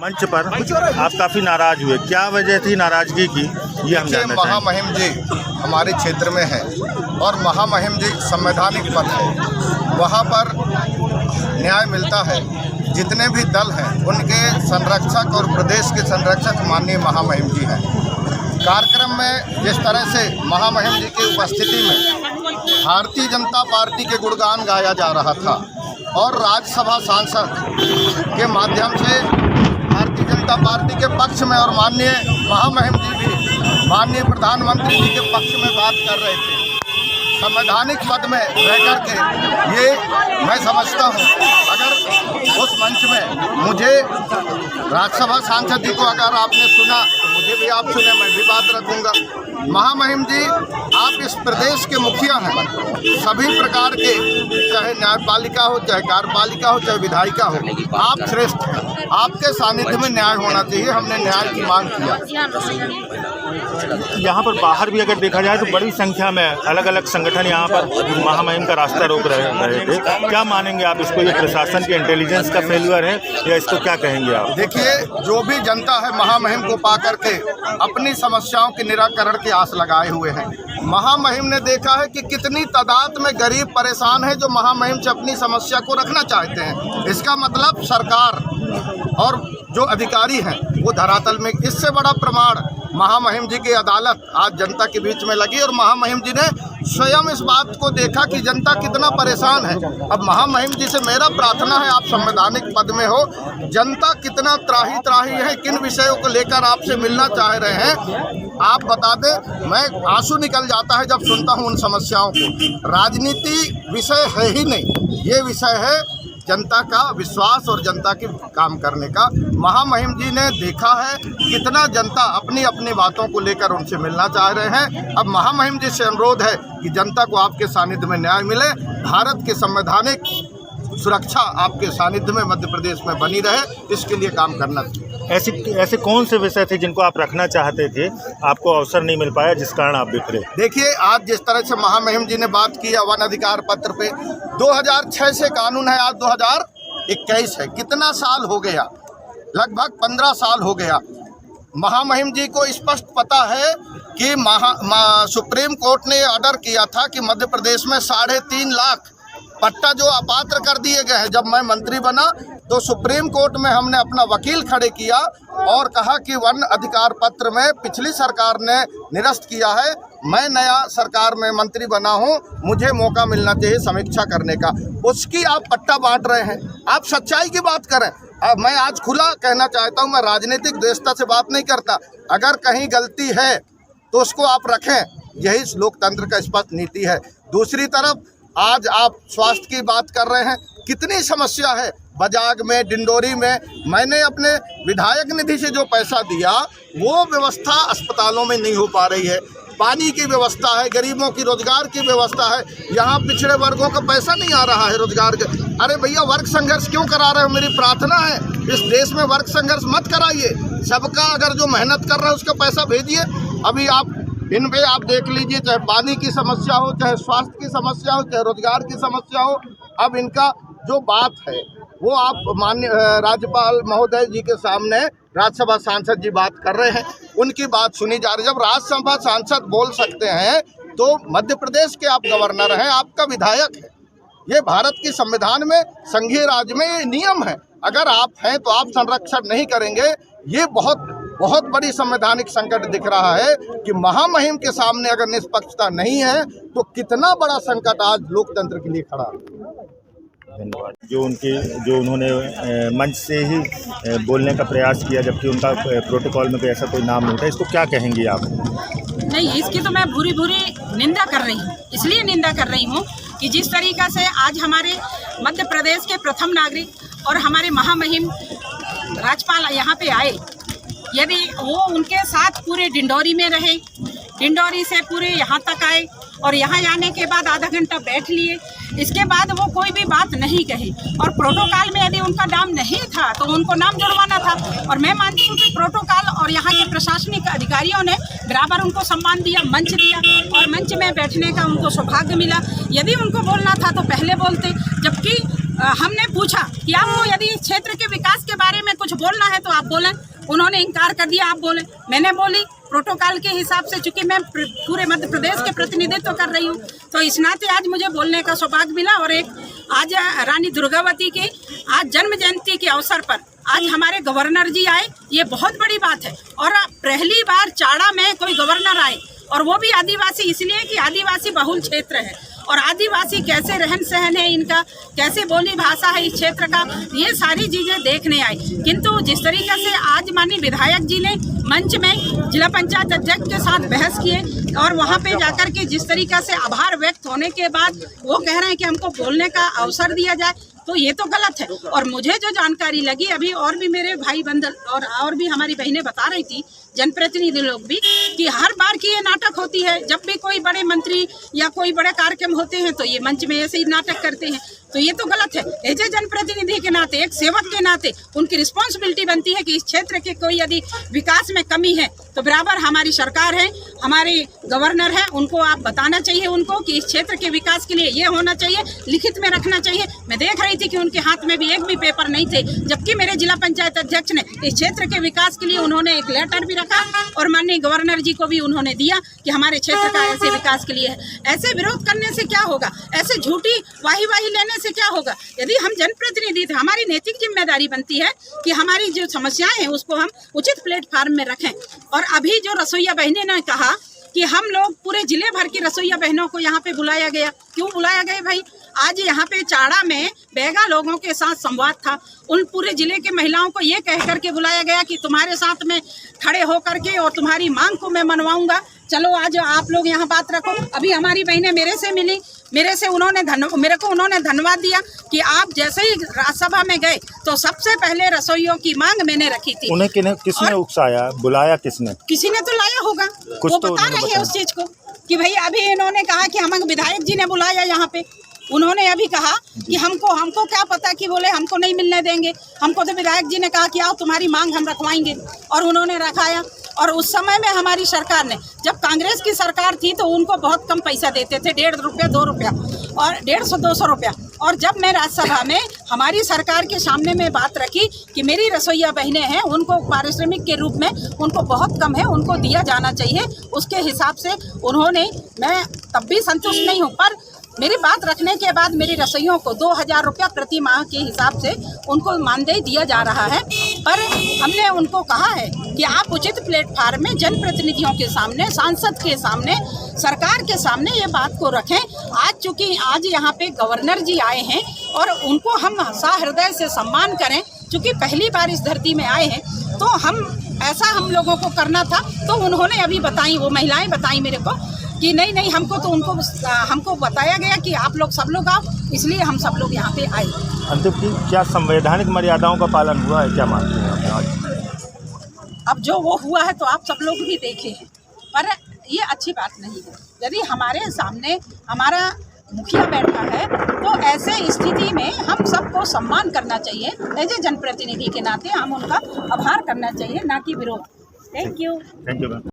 मंच पर आप काफ़ी नाराज हुए, क्या वजह थी नाराजगी की, ये हम जानना चाहेंगे। महामहिम जी हमारे क्षेत्र में है और महामहिम जी संवैधानिक पद है, वहाँ पर न्याय मिलता है। जितने भी दल हैं उनके संरक्षक और प्रदेश के संरक्षक माननीय महामहिम जी हैं। कार्यक्रम में जिस तरह से महामहिम जी की उपस्थिति में भारतीय जनता पार्टी के गुणगान गाया जा रहा था और राज्यसभा सांसद के माध्यम से भारतीय जनता पार्टी के पक्ष में और माननीय महामहिम जी भी माननीय प्रधानमंत्री जी के पक्ष में बात कर रहे थे। संवैधानिक पद में रह कर के ये मैं समझता हूँ, अगर उस मंच में मुझे राज्यसभा सांसद जी को अगर आपने सुना तो मुझे भी आप सुने, मैं भी बात रखूँगा। महामहिम जी, आप इस प्रदेश के मुखिया हैं, सभी प्रकार के, चाहे न्यायपालिका हो, चाहे कार्यपालिका हो, चाहे विधायिका हो, आप श्रेष्ठ हैं। आपके सानिध्य में न्याय होना चाहिए, हमने न्याय की मांग किया। यहाँ पर बाहर भी अगर देखा जाए तो बड़ी संख्या में अलग अलग संगठन यहाँ पर महामहिम का रास्ता रोक रहे थे, क्या मानेंगे आप इसको, ये प्रशासन के इंटेलिजेंस का फेल्यूर है या इसको क्या कहेंगे आप? देखिए, जो भी जनता है महामहिम को पा करके अपनी समस्याओं के निराकरण की आस लगाए हुए हैं। महामहिम ने देखा है कि कितनी तादाद में गरीब परेशान है जो महामहिम से अपनी समस्या को रखना चाहते हैं। इसका मतलब सरकार और जो अधिकारी हैं वो धरातल में, इससे बड़ा प्रमाण महामहिम जी की अदालत आज जनता के बीच में लगी और महामहिम जी ने स्वयं इस बात को देखा कि जनता कितना परेशान है। अब महामहिम जी से मेरा प्रार्थना है, आप संवैधानिक पद में हो, जनता कितना त्राही त्राही है, किन विषयों को लेकर आपसे मिलना चाह रहे हैं, आप बता दें। मैं आंसू निकल जाता है जब सुनता हूं उन समस्याओं को। राजनीति विषय है ही नहीं, ये विषय है जनता का विश्वास और जनता के काम करने का। महामहिम जी ने देखा है कितना जनता अपनी अपनी बातों को लेकर उनसे मिलना चाह रहे हैं। अब महामहिम जी से अनुरोध है कि जनता को आपके सानिध्य में न्याय मिले, भारत के संवैधानिक सुरक्षा आपके सानिध्य में मध्य प्रदेश में बनी रहे, इसके लिए काम करना चाहिए। ऐसे कौन से विषय थे जिनको आप रखना चाहते थे, आपको अवसर नहीं मिल पाया जिस कारण आप बिखरे? देखिए, आज जिस तरह से महामहिम जी ने बात की है वन अधिकार पत्र पे, 2006 से कानून है, आज 2021 है, कितना साल हो गया, लगभग 15 साल हो गया। महामहिम जी को स्पष्ट पता है कि सुप्रीम कोर्ट ने ऑर्डर किया था कि मध्य प्रदेश में 3.5 लाख पट्टा जो अपात्र कर दिए गए हैं। जब मैं मंत्री बना तो सुप्रीम कोर्ट में हमने अपना वकील खड़े किया और कहा कि वन अधिकार पत्र में पिछली सरकार ने निरस्त किया है, मैं नया सरकार में मंत्री बना हूं, मुझे मौका मिलना चाहिए समीक्षा करने का। उसकी आप पट्टा बांट रहे हैं, आप सच्चाई की बात करें। अब मैं आज खुला कहना चाहता हूं, मैं राजनीतिक द्वेषता से बात नहीं करता, अगर कहीं गलती है तो उसको आप रखें, यही लोकतंत्र का स्पष्ट नीति है। दूसरी तरफ आज आप स्वास्थ्य की बात कर रहे हैं, कितनी समस्या है बजाग में, डिंडोरी में। मैंने अपने विधायक निधि से जो पैसा दिया वो व्यवस्था अस्पतालों में नहीं हो पा रही है। पानी की व्यवस्था है, गरीबों की रोजगार की व्यवस्था है, यहाँ पिछड़े वर्गों का पैसा नहीं आ रहा है रोजगार के। अरे भैया, वर्ग संघर्ष क्यों करा रहे हो? मेरी प्रार्थना है इस देश में वर्ग संघर्ष मत कराइए, सबका अगर जो मेहनत कर रहा है उसका पैसा भेजिए। अभी आप इन पे आप देख लीजिए, चाहे पानी की समस्या हो, चाहे स्वास्थ्य की समस्या हो, चाहे रोजगार की समस्या हो, अब इनका जो बात है वो आप माननीय राज्यपाल महोदय जी के सामने राज्यसभा सांसद जी बात कर रहे हैं, उनकी बात सुनी जा रही है। जब राज्यसभा सांसद बोल सकते हैं तो मध्य प्रदेश के आप गवर्नर हैं, आपका विधायक है, ये भारत की संविधान में, संघीय राज्य में ये नियम है। अगर आप हैं तो आप संरक्षण नहीं करेंगे, ये बहुत बहुत बड़ी संवैधानिक संकट दिख रहा है कि महामहिम के सामने अगर निष्पक्षता नहीं है तो कितना बड़ा संकट आज लोकतंत्र के लिए खड़ा है। धन्यवाद। जो उन्होंने मंच से ही बोलने का प्रयास किया, जबकि उनका प्रोटोकॉल में कोई ऐसा कोई नाम नहीं था, इसको क्या कहेंगी आप? नहीं, इसकी तो मैं बुरी निंदा कर रही हूँ। इसलिए निंदा कर रही हूँ कि जिस तरीक़ा से आज हमारे मध्य प्रदेश के प्रथम नागरिक और हमारे महामहिम राज्यपाल यहाँ पे आए, यदि वो उनके साथ पूरे डिंडोरी में रहे, डिंडोरी से पूरे यहाँ तक आए और यहाँ आने के बाद आधा घंटा बैठ लिए, इसके बाद वो कोई भी बात नहीं कही और प्रोटोकॉल में यदि उनका नाम नहीं था तो उनको नाम जुड़वाना था। और मैं मानती हूँ कि प्रोटोकॉल और यहाँ के प्रशासनिक अधिकारियों ने बराबर उनको सम्मान दिया, मंच दिया और मंच में बैठने का उनको सौभाग्य मिला। यदि उनको बोलना था तो पहले बोलते, जबकि हमने पूछा कि आपको यदि इस क्षेत्र के विकास के बारे में कुछ बोलना है तो आप बोलें। उन्होंने इनकार कर दिया, आप बोले। मैंने बोली प्रोटोकॉल के हिसाब से, चूंकि मैं पूरे मध्य प्रदेश के प्रतिनिधित्व कर रही हूँ, तो इस नाते आज मुझे बोलने का सौभाग्य मिला। और एक आज रानी दुर्गावती की आज जन्म जयंती के अवसर पर आज हमारे गवर्नर जी आए, ये बहुत बड़ी बात है। और पहली बार चाड़ा में कोई गवर्नर आए, और वो भी आदिवासी, इसलिए कि आदिवासी बहुल क्षेत्र है और आदिवासी कैसे रहन सहन है इनका, कैसे बोली भाषा है इस क्षेत्र का, ये सारी चीज़ें देखने आई। किंतु जिस तरीके से आज माननीय विधायक जी ने मंच में जिला पंचायत अध्यक्ष के साथ बहस किए और वहाँ पे जाकर के जिस तरीके से आभार व्यक्त होने के बाद वो कह रहे हैं कि हमको बोलने का अवसर दिया जाए, तो ये तो गलत है। और मुझे जो जानकारी लगी अभी, और भी मेरे भाई बंधु और भी हमारी बहनें बता रही थी, जनप्रतिनिधि लोग भी, कि हर बार की ये नाटक होती है। जब भी कोई बड़े मंत्री या कोई बड़े कार्यक्रम होते हैं तो ये मंच में ऐसे ही नाटक करते हैं, तो ये तो गलत है। एज ए जनप्रतिनिधि के नाते, एक सेवक के नाते उनकी रिस्पॉन्सिबिलिटी बनती है कि इस क्षेत्र के कोई यदि विकास में कमी है तो बराबर हमारी सरकार है, हमारे गवर्नर है, उनको आप बताना चाहिए उनको कि इस क्षेत्र के विकास के लिए ये होना चाहिए, लिखित में रखना चाहिए। मैं देख रही थी कि उनके हाथ में भी एक भी पेपर नहीं थे, जबकि मेरे जिला पंचायत अध्यक्ष ने इस क्षेत्र के विकास के लिए उन्होंने एक लेटर भी रखा और माननीय गवर्नर जी को भी उन्होंने दिया कि हमारे क्षेत्र का ऐसे विकास के लिए है। ऐसे विरोध करने से क्या होगा, ऐसे झूठी वाही लेने से क्या होगा। यदि हम जनप्रतिनिधि थे, हमारी नैतिक जिम्मेदारी बनती है कि हमारी जो समस्याएं हैं उसको हम उचित प्लेटफार्म में रखें। और अभी जो रसोईया बहनें ने कहा कि हम लोग पूरे जिले भर की रसोईया बहनों को यहाँ पे बुलाया गया, क्यों बुलाया गया भाई? आज यहाँ पे चाड़ा में बैगा लोगों के साथ संवाद था, उन पूरे जिले के महिलाओं को ये कह करके बुलाया गया कि तुम्हारे साथ में खड़े होकर के और तुम्हारी मांग को मैं मनवाऊंगा, चलो आज आप लोग यहाँ बात रखो। अभी हमारी बहनें मेरे से मिली, मेरे को उन्होंने धन्यवाद दिया कि आप जैसे ही राज्यसभा में गए तो सबसे पहले रसोइयों की मांग मैंने रखी थी। उन्हें किसने उकसाया, बुलाया किसने? किसी ने तो लाया होगा, वो तो बता रहे हैं उस चीज को कि भाई अभी इन्होंने कहा कि हमें विधायक जी ने बुलाया यहाँ पे। उन्होंने अभी कहा कि हमको क्या पता कि बोले हमको नहीं मिलने देंगे, हमको तो विधायक जी ने कहा कि आओ तुम्हारी मांग हम रखवाएंगे, और उन्होंने रखाया। और उस समय में हमारी सरकार ने, जब कांग्रेस की सरकार थी तो उनको बहुत कम पैसा देते थे, 1.5 रुपया 2 रुपया और 150-200 रुपया। और जब मैं राज्यसभा में हमारी सरकार के सामने में बात रखी कि मेरी रसोईया बहनें हैं, उनको पारिश्रमिक के रूप में उनको बहुत कम है, उनको दिया जाना चाहिए, उसके हिसाब से उन्होंने, मैं तब भी संतुष्ट नहीं हूँ, पर मेरी बात रखने के बाद मेरी रसोइयों को 2000 रुपया प्रति माह के हिसाब से उनको मानदेय दिया जा रहा है। पर हमने उनको कहा है कि आप उचित प्लेटफार्म में जनप्रतिनिधियों के सामने, सांसद के सामने, सरकार के सामने ये बात को रखें। आज चूँकि आज यहाँ पे गवर्नर जी आए हैं और उनको हम सहृदय से सम्मान करें, चूँकि पहली बार इस धरती में आए हैं, तो हम लोगों को करना था। तो उन्होंने अभी बताई, वो महिलाएं बताई मेरे को कि नहीं हमको बताया गया कि आप लोग सब लोग आओ, इसलिए हम सब लोग यहाँ पे आए। अंतिम की क्या संवैधानिक मर्यादाओं का पालन हुआ है, क्या मानते हैं आज? अब जो वो हुआ है तो आप सब लोग भी देखे हैं, पर ये अच्छी बात नहीं है। यदि हमारे सामने हमारा मुखिया बैठा है तो ऐसे स्थिति में हम सबको सम्मान करना चाहिए, एज ए जनप्रतिनिधि के नाते हम उनका आभार करना चाहिए, ना कि विरोध। Thank you.